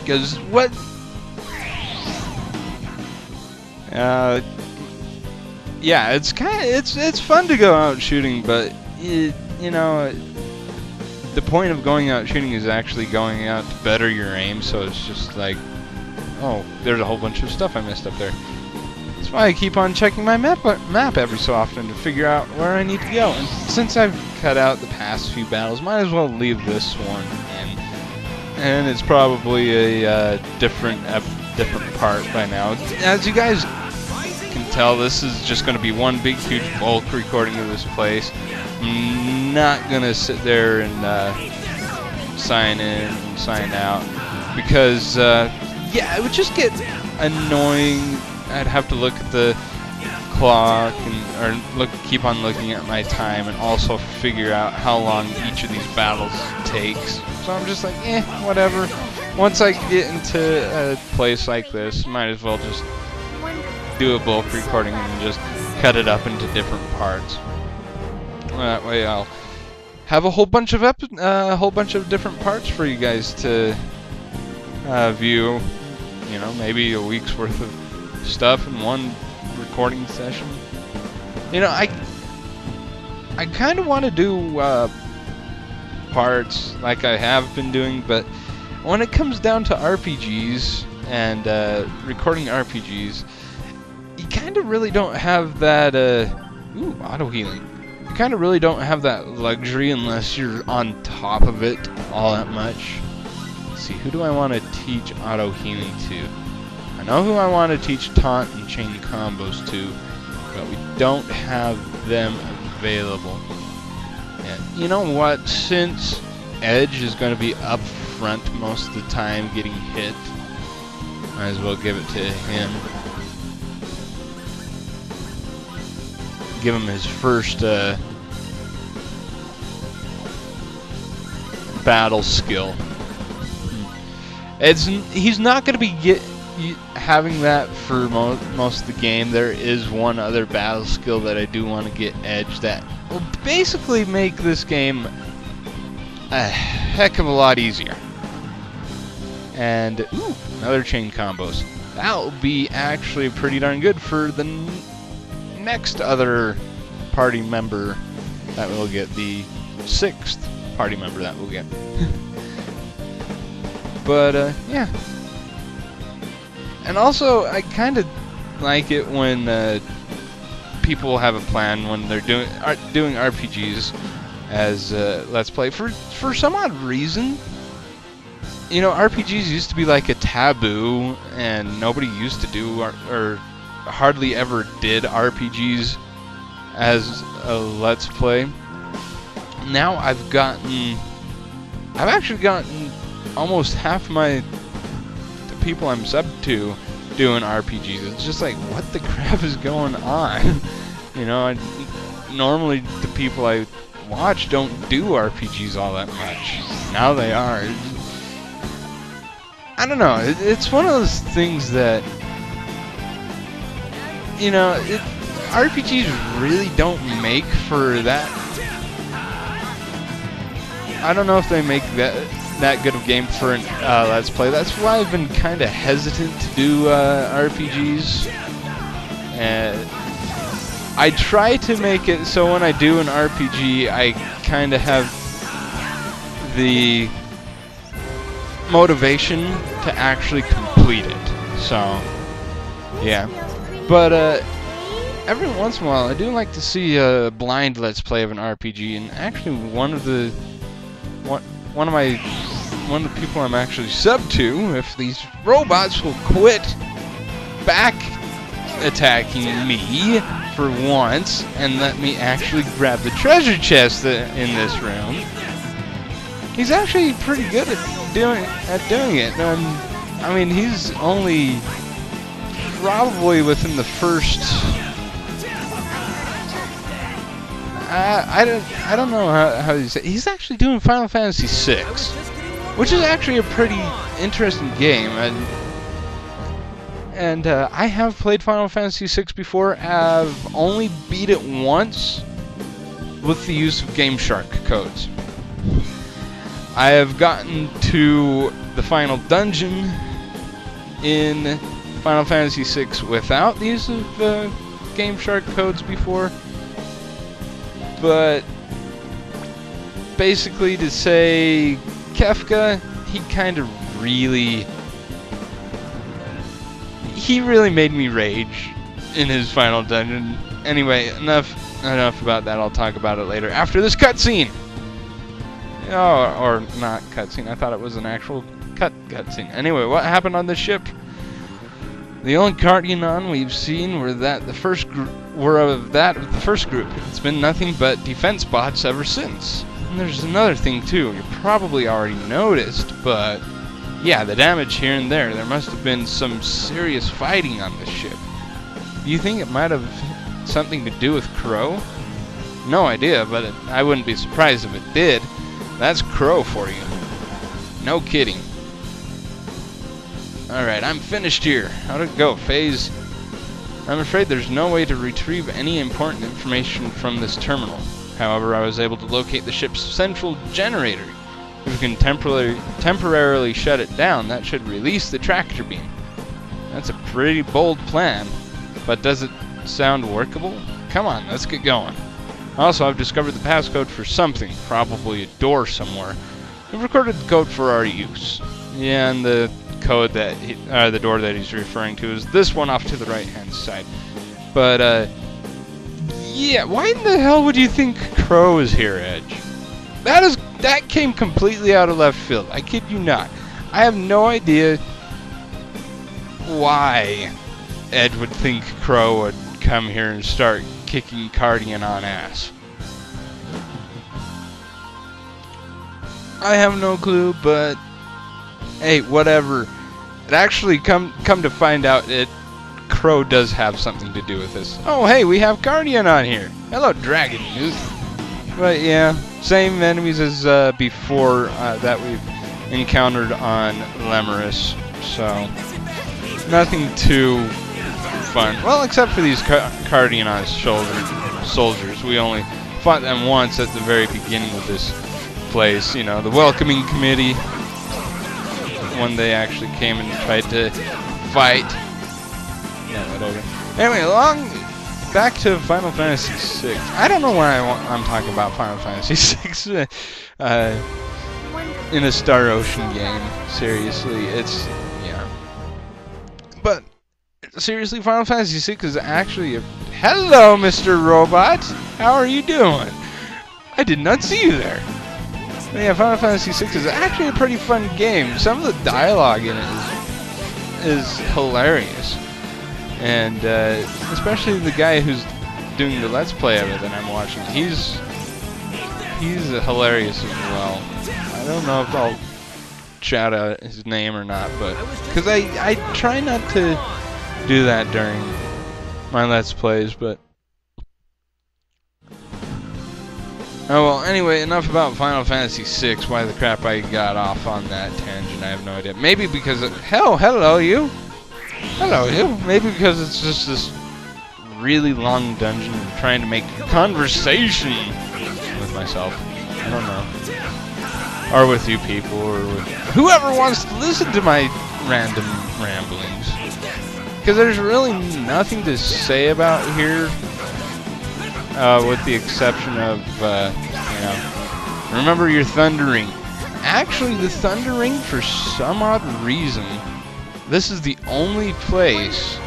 Because what? Yeah, it's fun to go out shooting, but you know, the point of going out shooting is actually going out to better your aim. So it's just like, oh, there's a whole bunch of stuff I missed up there. That's why I keep on checking my map every so often to figure out where I need to go. And since I've cut out the past few battles, might as well leave this one in. And it's probably a different part by now. As you guys can tell, this is just going to be one big, huge bulk recording of this place. I'm not going to sit there and sign in and sign out because, yeah, it would just get annoying. I'd have to look at the clock or keep on looking at my time and also figure out how long each of these battles takes. So I'm just like, whatever. Once I get into a place like this, might as well just do a bulk recording and just cut it up into different parts. That way I'll have a whole bunch of different parts for you guys to view. You know, maybe a week's worth of stuff in one recording session. You know, I kind of want to do parts like I have been doing, but when it comes down to RPGs and recording RPGs, you kind of really don't have that auto healing. You kind of really don't have that luxury unless you're on top of it all that much. Let's see, who do I want to teach auto healing to? I know who I want to teach taunt and chain combos to, but we don't have them available. And you know what? Since Edge is going to be up front most of the time getting hit, might as well give it to him. Give him his first battle skill. He's not going to be having that for most of the game. There is one other battle skill that I do want to get Edge that will basically make this game a heck of a lot easier. And another chain combos. That will be actually pretty darn good for the next other party member that we'll get, the 6th party member that we'll get. But yeah. And also, I kind of like it when people have a plan when they're doing RPGs as Let's Play. For some odd reason, you know, RPGs used to be like a taboo, and nobody used to do or hardly ever did RPGs as a Let's Play. Now I've actually gotten almost half the people I'm subbed to doing RPGs. It's just like, what the crap is going on? You know, normally the people I watch don't do RPGs all that much. Now they are. I don't know. It's one of those things that, you know, RPGs really don't make for that. I don't know if they make that good of a game for an Let's Play. That's why I've been kind of hesitant to do RPGs. And I try to make it so when I do an RPG, I kind of have the motivation to actually complete it. So, yeah. But every once in a while, I do like to see a blind Let's Play of an RPG, and actually one of the people I'm actually subbed to, if these robots will quit back attacking me for once and let me actually grab the treasure chest in this room. He's actually pretty good at doing it. I mean, he's only probably within the first. I don't know how you say. He's actually doing Final Fantasy VI, which is actually a pretty interesting game. And I have played Final Fantasy VI before. I've only beat it once with the use of Game Shark codes. I have gotten to the final dungeon in Final Fantasy VI without the use of Game Shark codes before, but basically to say Kefka, he really made me rage in his final dungeon. Anyway, enough about that. I'll talk about it later after this cutscene. Oh, or not cutscene. I thought it was an actual cutscene. Anyway, what happened on the ship? The only Cardianon we've seen were of the first group. It's been nothing but defense bots ever since. And there's another thing too. You probably already noticed, but yeah, the damage here and there. There must have been some serious fighting on the ship. Do you think it might have something to do with Crow? No idea, but I wouldn't be surprised if it did. That's Crow for you. No kidding. Alright, I'm finished here. How'd it go, FaZe? I'm afraid there's no way to retrieve any important information from this terminal. However, I was able to locate the ship's central generator. If we can temporarily shut it down, that should release the tractor beam. That's a pretty bold plan, but does it sound workable? Come on, let's get going. Also, I've discovered the passcode for something, probably a door somewhere. We've recorded the code for our use. Yeah, and the code that the door that he's referring to is this one off to the right-hand side. But yeah, why in the hell would you think Crow is here, Edge? That came completely out of left field. I kid you not. I have no idea why Ed would think Crow would come here and start kicking Cardianon ass. I have no clue, but hey, whatever. It actually come to find out, Crow does have something to do with this. Oh, hey, we have Cardianon here. Hello, Dragon Youth. But yeah, same enemies as before that we've encountered on Lemurus, so nothing too fun. Well, except for these Cardianon soldiers. We only fought them once at the very beginning of this place. You know, the welcoming committee, when they actually came and tried to fight. Yeah, whatever. Anyway, back to Final Fantasy VI. I don't know why I'm talking about Final Fantasy VI in a Star Ocean game. Seriously, it's yeah. But seriously, Final Fantasy VI is actually a... Hello, Mr. Robot! How are you doing? I did not see you there. But yeah, Final Fantasy VI is actually a pretty fun game. Some of the dialogue in it is hilarious. And especially the guy who's doing the Let's Play of it that I'm watching. He's hilarious as well. I don't know if I'll shout out his name or not, but... Because I try not to do that during my Let's Plays, but... Oh well, anyway, enough about Final Fantasy VI. Why the crap I got off on that tangent, I have no idea. Maybe because hello you! Hello you! Maybe because it's just this really long dungeon and trying to make conversation with myself. I don't know. Or with you people, or with whoever wants to listen to my random ramblings. Because there's really nothing to say about here. With the exception of, you know, remember your thundering. Actually, the thundering, for some odd reason, this is the only place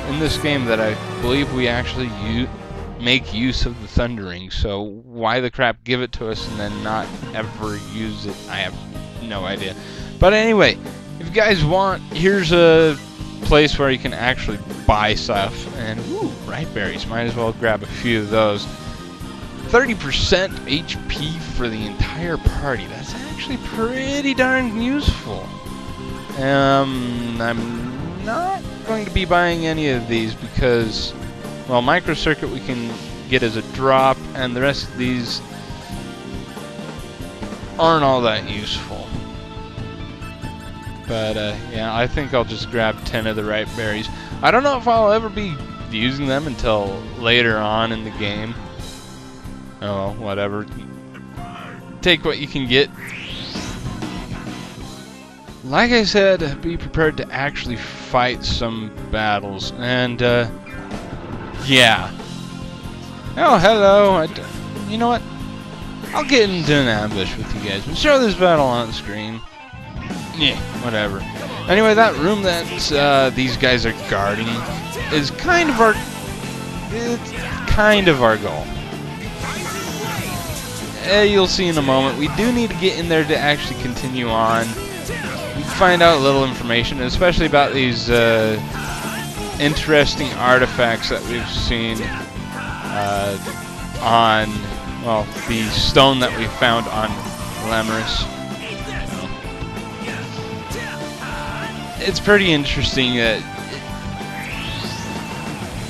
in this game that I believe we actually make use of the thundering. So why the crap give it to us and then not ever use it? I have no idea. But anyway, if you guys want, here's a place where you can actually buy stuff, and ooh, ripe berries, might as well grab a few of those. 30% HP for the entire party. That's actually pretty darn useful. I'm not going to be buying any of these because, well, microcircuit we can get as a drop, and the rest of these aren't all that useful. But yeah, I think I'll just grab 10 of the ripe berries. I don't know if I'll ever be using them until later on in the game. Oh, whatever. take what you can get. Like I said, be prepared to actually fight some battles, and yeah. Oh, hello. You know what? I'll get into an ambush with you guys and show this battle on the screen. Yeah, whatever. Anyway, that room that these guys are guarding is kind of our goal. You'll see in a moment. We do need to get in there to actually continue on. We find out a little information, especially about these interesting artifacts that we've seen on, well, the stone that we found on Lemurus. It's pretty interesting,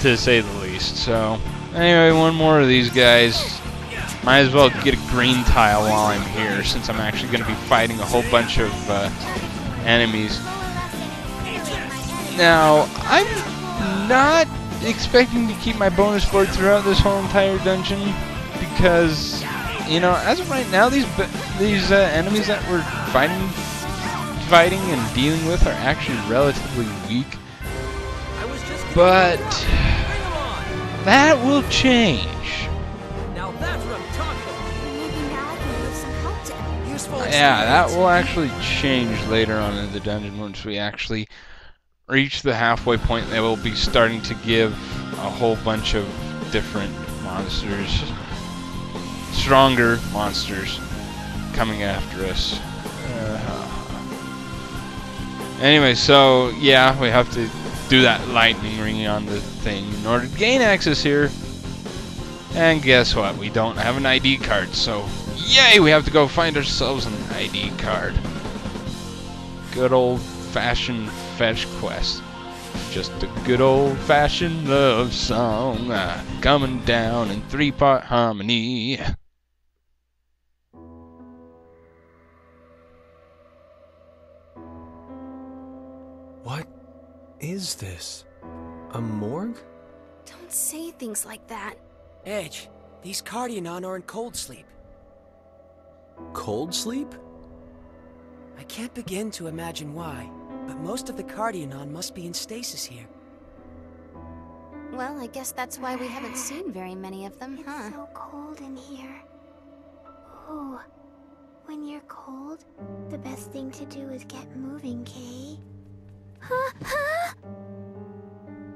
to say the least. So, anyway, one more of these guys. Might as well get a green tile while I'm here, since I'm actually going to be fighting a whole bunch of enemies. Now, I'm not expecting to keep my bonus board throughout this whole entire dungeon, because, you know, as of right now, these enemies that we're fighting and dealing with are actually relatively weak. But that will change. Yeah, that will actually change later on in the dungeon once we actually reach the halfway point. They will be starting to give a whole bunch of different monsters, stronger monsters, coming after us. Anyway, so yeah, we have to do that lightning ring on the thing in order to gain access here. And guess what? We don't have an ID card, so yay! We have to go find ourselves an ID card. Good old-fashioned fetch quest. Just a good old-fashioned love song coming down in 3-part harmony. What is this? A morgue? Don't say things like that. Edge, these Cardianon are in Coldsleep. Coldsleep? I can't begin to imagine why, but most of the Cardianon must be in stasis here. Well, I guess that's why we haven't seen very many of them, huh? It's so cold in here. Ooh, when you're cold, the best thing to do is get moving, Kay. Huh?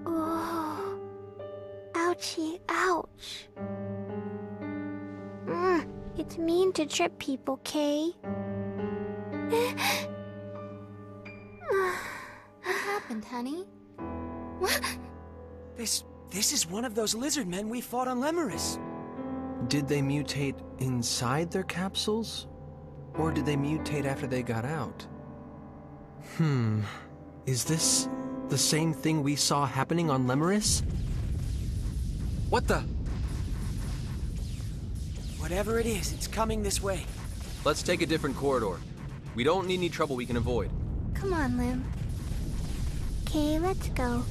Oh, ouchie, ouch. It's mean to trip people, Kay. What happened, honey? What? This is one of those lizard men we fought on Lemurus. Did they mutate inside their capsules? Or did they mutate after they got out? Is this the same thing we saw happening on Lemurus? What the? Whatever it is, it's coming this way. Let's take a different corridor. We don't need any trouble we can avoid. Come on, Lim. Kay, let's go.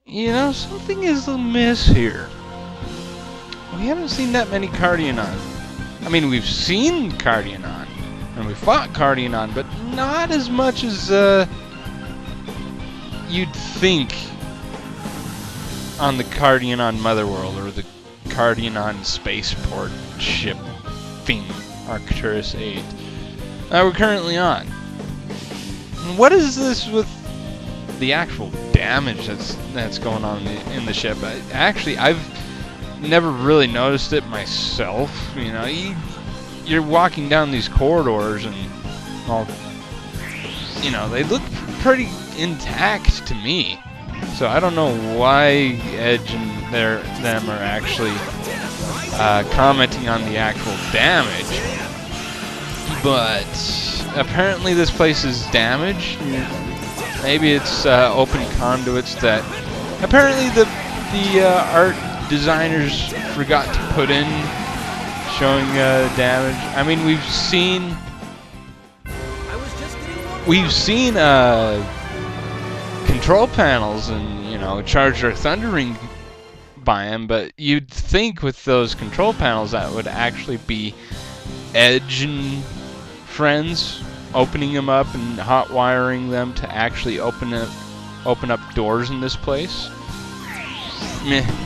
You know, something is amiss here. We haven't seen that many Cardianon. I mean, we've seen Cardianon, and we fought Cardianon, but not as much as you'd think on the Cardianon Motherworld or the Cardianon spaceport ship thing, Arcturus 8, that we're currently on. And what is this with the actual damage that's going on in the ship? I've never really noticed it myself. You know, you're walking down these corridors and all, you know, they look pretty intact to me. So I don't know why Edge and them are actually commenting on the actual damage. But apparently this place is damaged. Maybe it's open conduits that apparently the art designers forgot to put in, showing damage. I mean, we've control panels and, you know, charge our Thunder Ring by them, but you'd think with those control panels that would actually be Edge and friends opening them up and hot wiring them to actually open up doors in this place. Meh.